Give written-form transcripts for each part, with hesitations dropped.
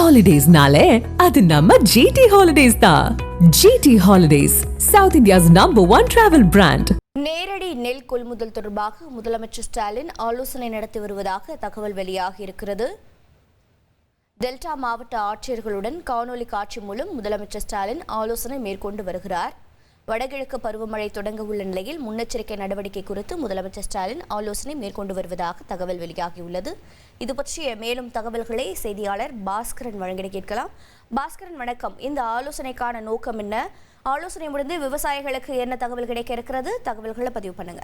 Holidays-nale, அது நம்ம GT Holidays தான். GT Holidays, South India's #1 travel brand. நேரடி நெல் கொள்முதல் தொடர்பாக முதலமைச்சர் ஸ்டாலின் ஆலோசனை நடத்தி வருவதாக தகவல் வெளியாகி இருக்கிறது. டெல்டா மாவட்ட ஆட்சியர்களுடன் காணொலி காட்சி மூலம் முதலமைச்சர் ஸ்டாலின் ஆலோசனை மேற்கொண்டு வருகிறார். வடகிழக்கு பருவமழை தொடங்க உள்ள நிலையில் முன்னெச்சரிக்கை நடவடிக்கை குறித்து முதலமைச்சர் ஸ்டாலின் ஆலோசனை மேற்கொண்டு வருவதாக தகவல் வெளியாகியுள்ளது. இது பற்றிய மேலும் தகவல்களை செய்தியாளர் பாஸ்கரன் வழங்கிட கேட்கலாம். பாஸ்கரன் வணக்கம். இந்த ஆலோசனைக்கான நோக்கம் என்ன? ஆலோசனை முடிந்து விவசாயிகளுக்கு என்ன தகவல் கிடைக்க இருக்கிறது? தகவல்களை பதிவு பண்ணுங்க.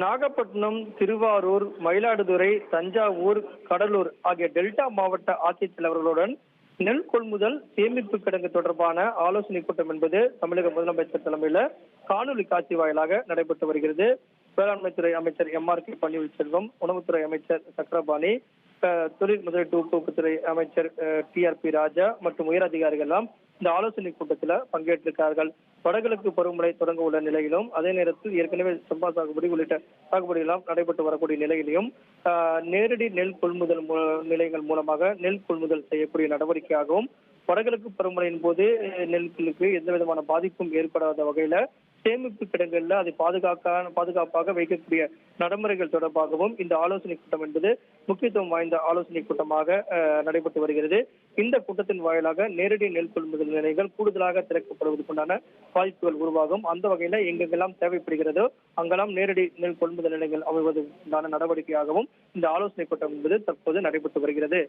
நாகப்பட்டினம், திருவாரூர், மயிலாடுதுறை, தஞ்சாவூர், கடலூர் ஆகிய டெல்டா மாவட்ட ஆட்சித்தலைவர்களுடன் நெல் கொள்முதல் சேமிப்பு கிடங்கு தொடர்பான ஆலோசனை கூட்டம் என்பது தமிழக முதலமைச்சர் தலைமையில காணொலி காட்சி வாயிலாக நடைபெற்று வருகிறது. வேளாண்மை துறை அமைச்சர் MRK பன்னீர்செல்வம், உணவுத்துறை அமைச்சர் சக்கரபாணி, தொழில் முதலீட்டு ஊக்குவிப்புத்துறை அமைச்சர் TRP ராஜா மற்றும் உயர் அதிகாரிகள் எல்லாம் இந்த ஆலோசனை கூட்டத்தில் பங்கேற்றிருக்கிறார்கள். வடகிழக்கு பருவமழை தொடங்க உள்ள நிலையிலும் அதே நேரத்தில் ஏற்கனவே செம்பா சாகுபடி உள்ளிட்ட சாகுபடி எல்லாம் நடைபெற்று வரக்கூடிய நிலையிலும் நேரடி நெல் கொள்முதல் நிலையங்கள் மூலமாக நெல் கொள்முதல் செய்யக்கூடிய நடவடிக்கையாகவும் வடகிழக்கு பருவமழையின் போது நெல்களுக்கு எந்த விதமான பாதிப்பும் ஏற்படாத வகையில சேமிப்பு கிடங்குகள்ல அதை பாதுகாப்பாக வைக்கக்கூடிய நடைமுறைகள் தொடர்பாகவும் இந்த ஆலோசனை கூட்டம் என்பது முக்கியத்துவம் வாய்ந்த ஆலோசனை கூட்டமாக நடைபெற்று வருகிறது. இந்த கூட்டத்தின் வாயிலாக நேரடி நெல் கொள்முதல் நிலையங்கள் கூடுதலாக திறக்கப்படுவதற்குண்டான வாய்ப்புகள் உருவாகும். அந்த வகையில எங்கெங்கெல்லாம் தேவைப்படுகிறதோ அங்கெல்லாம் நேரடி நெல் கொள்முதல் நிலையங்கள் அமைவதற்குண்டான நடவடிக்கையாகவும் இந்த ஆலோசனை கூட்டம் என்பது தற்போது நடைபெற்று வருகிறது.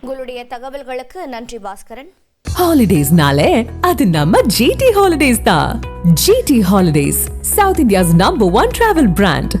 உங்களுடைய தகவல்களுக்கு நன்றி பாஸ்கரன். Holidays-nale, அது நம்ம GT Holidays தான். GT Holidays, South India's #1 travel brand.